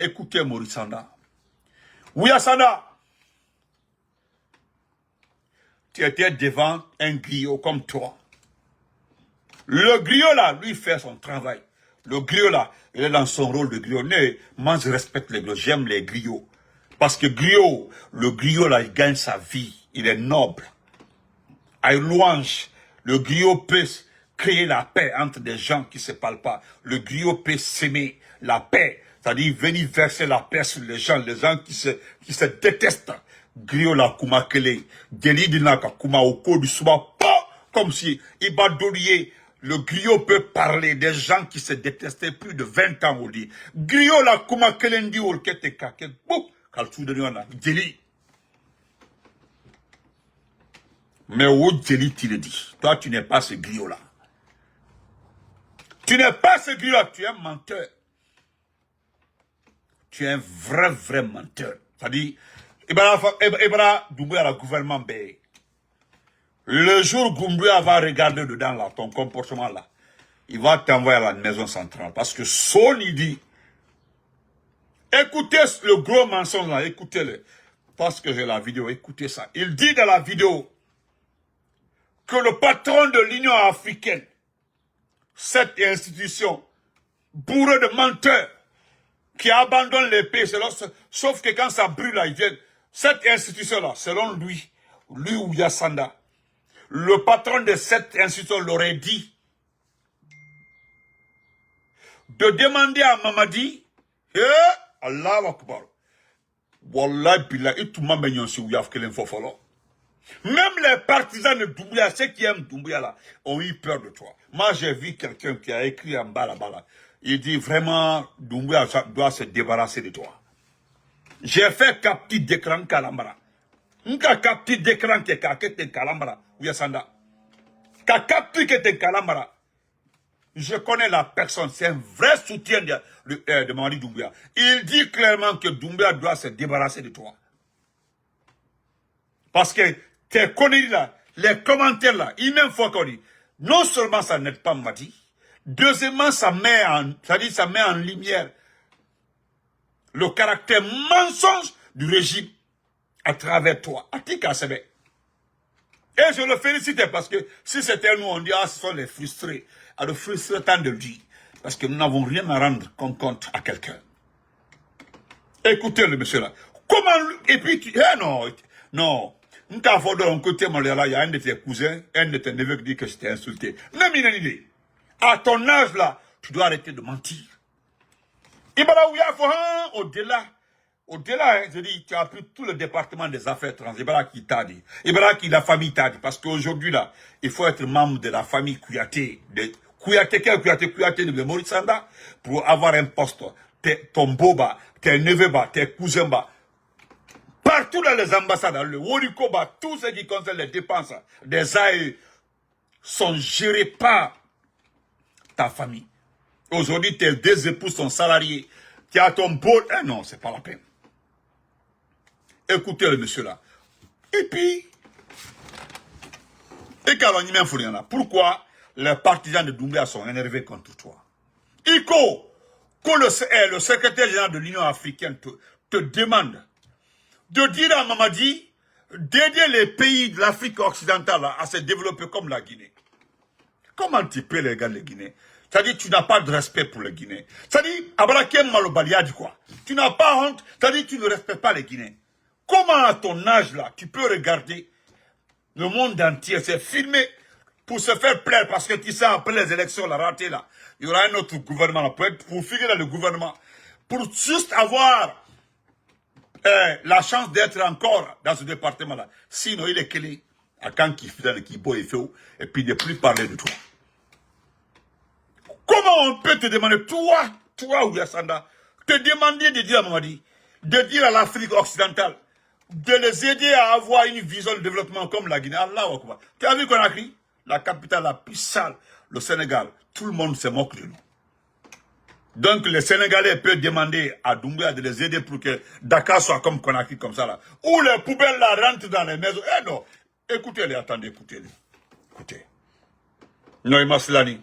Écoutez Maurice Sanda. Oui, Sanda. Tu étais devant un griot comme toi. Le griot là, lui fait son travail. Le griot là, il est dans son rôle de griot. Moi je respecte les griots, j'aime les griots. Parce que le griot là, il gagne sa vie. Il est noble. À louange, le griot peut créer la paix entre des gens qui ne se parlent pas. Le griot peut s'aimer la paix. C'est-à-dire venir verser la paix sur les gens qui se détestent. Griot la kuma kele, deli dina ka kuma oko du suba, comme si ibadolier. Le griot peut parler des gens qui se détestaient plus de 20 ans au lit. Griot la kuma kele ndi ol kete kake, bouk, kaltou de nyona, deli. Mais où deli tu le dis. Toi tu n'es pas ce griot là. Tu n'es pas ce griot là, tu es un menteur. Tu es un vrai menteur. C'est-à-dire, Ibra Doumbouya la gouvernement B. Le jour Doumbouya va regarder dedans là, ton comportement là, il va t'envoyer à la maison centrale. Parce que son il dit, écoutez le gros mensonge là, écoutez-le. Parce que j'ai la vidéo, écoutez ça. Il dit dans la vidéo que le patron de l'Union africaine, cette institution, bourré de menteurs, qui abandonne les pays, sauf que quand ça brûle là, ils viennent. Cette institution-là, selon lui ou Yassanda, le patron de cette institution l'aurait dit de demander à Mamadi, Allah Akbar, Wallah Billah, et tout le monde même les partisans de Doumbouya, ceux qui aiment Doumbouya là, ont eu peur de toi. Moi, j'ai vu quelqu'un qui a écrit en bas là-bas. Il dit vraiment, Doumbouya doit se débarrasser de toi. J'ai fait capter d'écran Kalambara. Nka capter d'écran qui est Kalambara. Oui, Sanda. Ka capter qui est Kalambara. Je connais la personne, c'est un vrai soutien de Mamadi Doumbouya. Il dit clairement que Doumbouya doit se débarrasser de toi. Parce que tes conneries là, les commentaires là, il même faut qu'on dit, non seulement ça n'aide pas Mamadi, deuxièmement ça met en lumière le caractère mensonge du régime à travers toi. Atika Sebe. Et je le félicite parce que si c'était nous, on dit, ah, ce sont les frustrés. Alors, frustrés, tant de le dire. Parce que nous n'avons rien à rendre compte à quelqu'un. Écoutez le monsieur là. Comment, et puis, non. Nous t'avons de l'un côté, il y a un de tes cousins, un de tes neveux qui dit que je t'ai insulté. Même une idée. À ton âge là, tu dois arrêter de mentir. Au-delà, je dis, tu as pris tout le département des affaires étrangères. Ibara qui t'a dit. Ibara qui la famille t'a dit. Parce qu'aujourd'hui, là, il faut être membre de la famille Kouyaté. Kouyaté de Maurice Sanda pour avoir un poste. Ton boba, tes neveux, tes cousins, partout dans les ambassades, le Woriko, tout ce qui concerne les dépenses des AE sont gérés par ta famille. Aujourd'hui, tes deux épouses sont salariés. Tu as ton beau... non, c'est pas la peine. Écoutez le monsieur là. Et puis, pourquoi les partisans de Doumbouya sont énervés contre toi? Iko, que le secrétaire général de l'Union africaine te demande de dire à Mamadi d'aider les pays de l'Afrique occidentale à se développer comme la Guinée. Comment tu peux les gars les Guinéens? C'est-à-dire tu n'as pas de respect pour les Guinéens. C'est-à-dire, Abrakem Malobalia dit quoi? Tu n'as pas honte, c'est-à-dire tu ne respectes pas les Guinéens. Comment à ton âge là, tu peux regarder le monde entier, c'est filmé pour se faire plaire parce que tu sais après les élections, la raté là, il y aura un autre gouvernement là, pour figurer dans le gouvernement, pour juste avoir la chance d'être encore dans ce département là. Sinon il est clé à quand qui fait le kibo et fait et puis de plus parler de toi. Comment on peut te demander, toi ou Yassanda, te demander de dire à Mamadi, de dire à l'Afrique occidentale, de les aider à avoir une vision de développement comme la Guinée. Allah Akbar. Tu as vu qu'on a écrit la capitale la plus sale, le Sénégal. Tout le monde se moque de nous. Donc les Sénégalais peuvent demander à Doumbouya de les aider pour que Dakar soit comme Conakry, comme ça là. Ou les poubelles là rentrent dans les maisons. Eh non. Écoutez-les, attendez, écoutez-les. Écoutez. Non, Imaslani.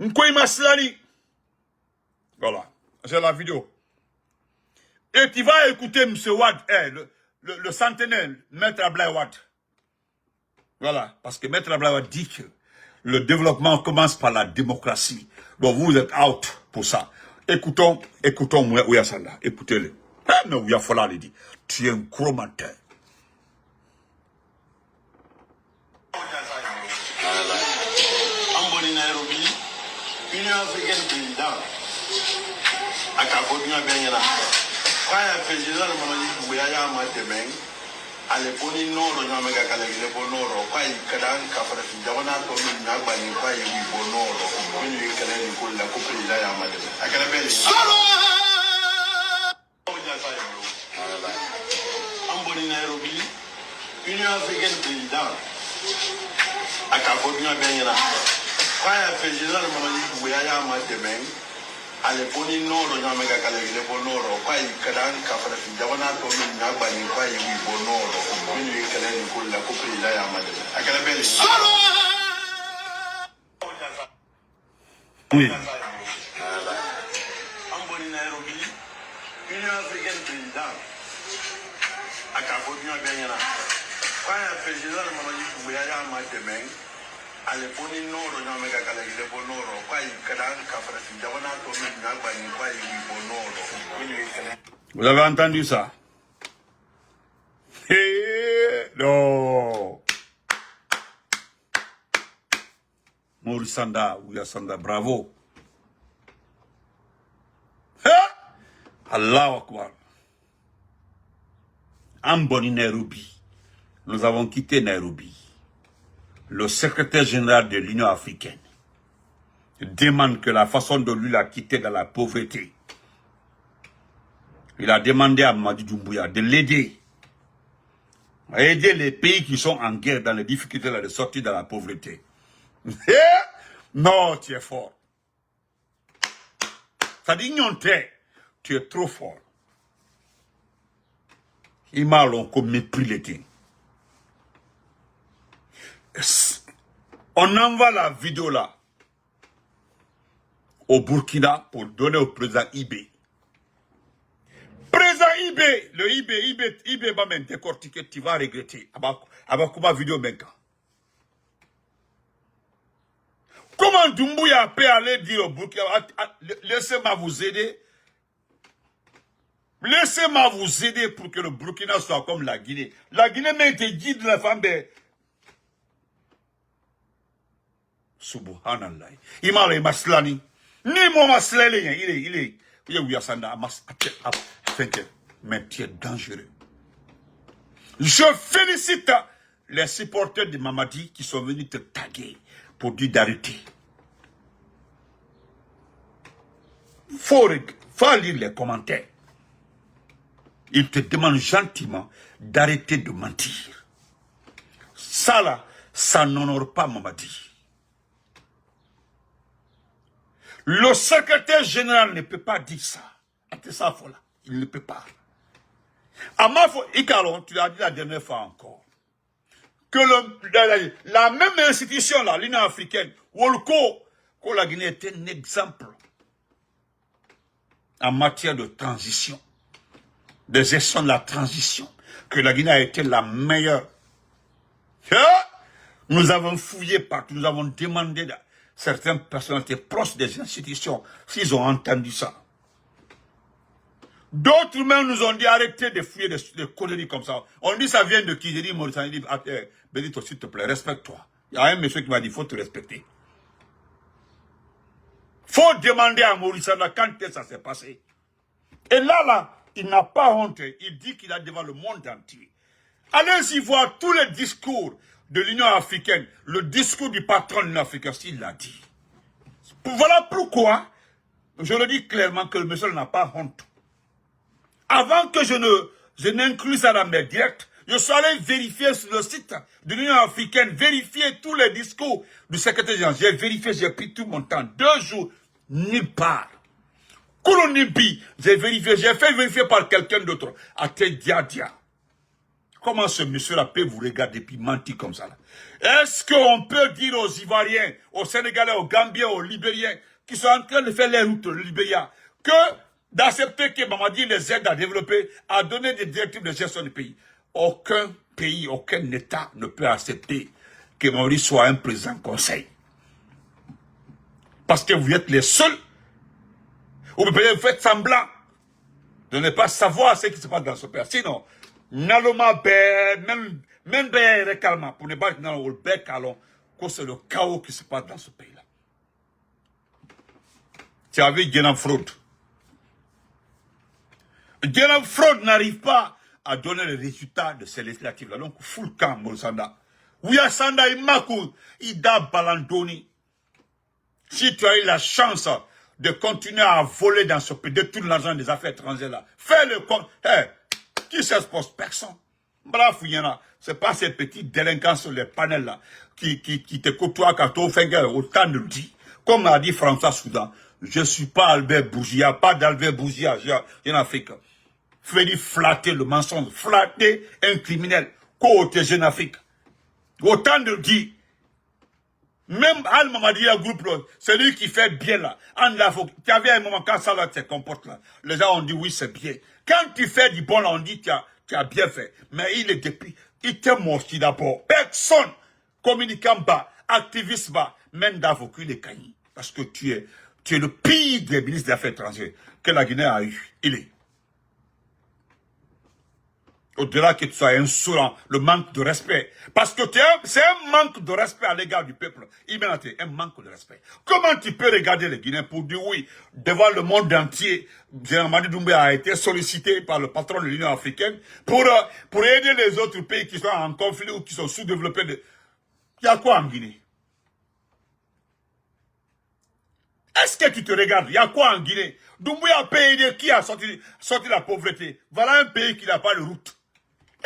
Nko Imaslani. Voilà. J'ai la vidéo. Et tu vas écouter M. Wad, le centenaire, Maître Ablaye Wad. Voilà, parce que Maître Ablaye Wad dit que le développement commence par la démocratie. Donc vous êtes out pour ça. Écoutons Ouya Sanda. Écoutez-le. Ah, mais Ouya Fola le dit. Tu es un gros menteur. Union africaine président a Caponia Benyana. Quand il président de Mamadi Bouyaya Matebeng, à l'époque, non, on a méga calé pour Noro, quoi, il cadran, Café, Javana, comme une Nagba, ni quoi, il est pour Noro, quand il est calé, il coule la coupe de la Yamade. À quelle belle Amboni Nairobi, Union africaine président a Caponia Benyana. Quand il président de Mamadi Bouyaya Matebeng, à l'époque, non, on a méga calé pour Noro, quoi, il cadran, Café, Javana, comme une Nagba, ni quoi, il est pour Noro, quand il est calé, il coule la coupe de la Yamade. À quelle belle Oui. Amboni Nairobi, Union africaine président a Caponia Benyana. Quand il président de Mamadi Bouyaya Matebeng, à l'époque, non, on a méga calé pour Noro, quoi, il cadran, Café, Javana, comme une Nagba, ni quoi, il est pour Noro, quand il est calé. Vous avez entendu ça? Non. Maurice Sanda, Ouya Sanda, bravo. Allahu Akbar. Amboni Nairobi. Nous avons quitté Nairobi. Le secrétaire général de l'Union africaine demande que la façon dont lui l'a quitté dans la pauvreté. Il a demandé à Mamadi Doumbouya de l'aider. À aider les pays qui sont en guerre dans les difficultés de sortir de la pauvreté. Non, tu es fort. Ça dit non, tu es trop fort. Il m'a comme mépris l'été. On envoie la vidéo là au Burkina pour donner au président Ibé. Président Ibé, le Ibé va me décortiquer, tu vas regretter. Abakouba vidéo maintenant. Comment Doumbouya peut aller dire au Burkina, laissez-moi vous aider. Laissez-moi vous aider pour que le Burkina soit comme la Guinée. La Guinée m'a été guide de la femme de... Subhanallah. Il m'a maslani. Ni mon maslani, il est, mais tu es dangereux. Je félicite les supporters de Mamadi qui sont venus te taguer pour dire d'arrêter. Faut lire les commentaires. Ils te demandent gentiment d'arrêter de mentir. Ça là, ça n'honore pas Mamadi. Le secrétaire général ne peut pas dire ça. Il ne peut pas. Ikalon, tu l'as dit la dernière fois encore, que la même institution là, l'Union africaine, Wolko, que la Guinée est un exemple en matière de transition, de gestion de la transition, que la Guinée a été la meilleure. Nous avons fouillé partout, nous avons demandé à certaines personnalités proches des institutions s'ils ont entendu ça. D'autres même nous ont dit arrêtez de fouiller des conneries comme ça. On dit ça vient de qui? J'ai dit Mauritanie, dit Benito, s'il te plaît, respecte-toi. Il y a un monsieur qui m'a dit il faut te respecter. Faut demander à Mauritanie quand ça s'est passé. Et là, il n'a pas honte. Il dit qu'il a devant le monde entier. Allez-y voir tous les discours de l'Union africaine, le discours du patron de l'Union africaine, s'il l'a dit. Voilà pourquoi je le dis clairement que le monsieur n'a pas honte. Avant que je n'inclue ça dans mes directs, je suis allé vérifier sur le site de l'Union africaine, vérifier tous les discours du secrétaire général. J'ai vérifié, j'ai pris tout mon temps. 2 jours, nulle part. Koulonibi, j'ai vérifié, j'ai fait vérifier par quelqu'un d'autre. Ate Diadia. Comment ce monsieur-là peut vous regarder puis mentir comme ça? Est-ce qu'on peut dire aux Ivoiriens, aux Sénégalais, aux Gambiens, aux Libériens, qui sont en train de faire les routes, le Libéria, que d'accepter que Mamadi les aide à développer, à donner des directives de gestion du pays. Aucun pays, aucun État ne peut accepter que Mamadi soit un président conseil. Parce que vous êtes les seuls, ou vous faites semblant de ne pas savoir ce qui se passe dans ce pays. Sinon, Naloma même calme, pour ne pas être dans le bec calme, que c'est le chaos qui se passe dans ce pays-là. Tu as vu Guénan Fraude. Guénan Fraude n'arrive pas à donner les résultats de ces législatives-là. Donc, full camp, Molsanda. Ouya Sanda, Imakou, Ida Balandoni. Si tu as eu la chance de continuer à voler dans ce pays, de tout l'argent des affaires étrangères-là, fais le compte. Hey, qui s'expose? Personne. Bref, il y en a. C'est pas ces petits délinquants sur les panels-là qui te côtoient quand on fait autant de dit. Comme a dit François Soudan, je ne suis pas Albert Bougia, pas d'Albert Bougia, en Afrique. Fais flatter le mensonge, flatter un criminel, côté Jeune Afrique. Autant de dit. Même Al Mamadi, un groupe, c'est lui qui fait bien là. Tu avais un moment quand ça là se comporte là. Les gens ont dit oui, c'est bien. Quand tu fais du bon là, on dit tu as bien fait. Mais il est depuis, il t'est morti d'abord. Personne, communicant bas, activiste bas, même d'avocat les caillis. Parce que tu es le pire des ministres des Affaires étrangères que la Guinée a eu. Il est. Au-delà que tu sois insolent, le manque de respect. Parce que c'est un manque de respect à l'égard du peuple. Immédiatement, un manque de respect. Comment tu peux regarder les Guinéens pour dire oui, devant le monde entier, Mamadi Doumbouya a été sollicité par le patron de l'Union africaine pour aider les autres pays qui sont en conflit ou qui sont sous-développés. Il y a quoi en Guinée? Est-ce que tu te regardes? Il y a quoi en Guinée? Doumbouya a payé qui a sorti la pauvreté? Voilà un pays qui n'a pas de route.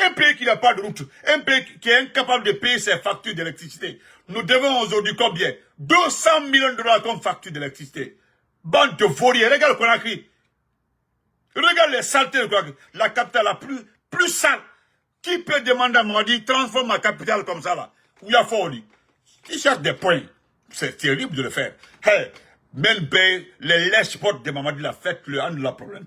Un pays qui n'a pas de route, un pays qui est incapable de payer ses factures d'électricité. Nous devons aujourd'hui combien? 200 millions de dollars comme facture d'électricité. Bande de vauriers, regarde Conakry. Regarde les saletés de Conakry. La capitale la plus sale. Qui peut demander à Mamadi, transforme ma capitale comme ça là? Où il y a Foli. Qui cherche des points. C'est terrible de le faire. Hey, même les lèches-potes de Mamadi la faites-le, en la problème.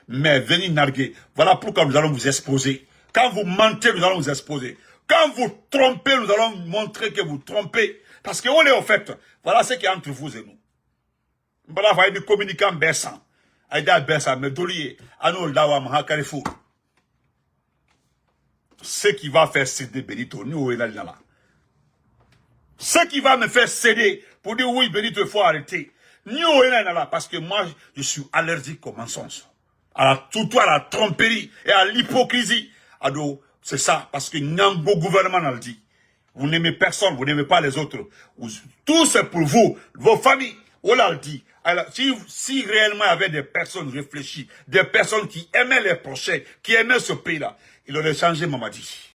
Mais venez narguer. Voilà pourquoi nous allons vous exposer. Quand vous mentez, nous allons vous exposer. Quand vous trompez, nous allons montrer que vous trompez. Parce qu'on est au fait. Voilà ce qui est entre vous et nous. Voilà, il y a des communicants baissants. Il y a des baissants, mais d'olier. Ce qui va faire céder Benito, nous, là. Ce qui va me faire céder pour dire oui, Benito, il faut arrêter. Nous, là, parce que moi, je suis allergique au mensonge. Surtout à la tromperie et à l'hypocrisie. Ado, c'est ça, parce que Nyango gouvernement a dit. Vous n'aimez personne, vous n'aimez pas les autres. Tout c'est pour vous, vos familles. On l'a dit. Alors, si réellement il y avait des personnes réfléchies, des personnes qui aimaient les prochains, qui aimaient ce pays-là, il aurait changé Mamadi.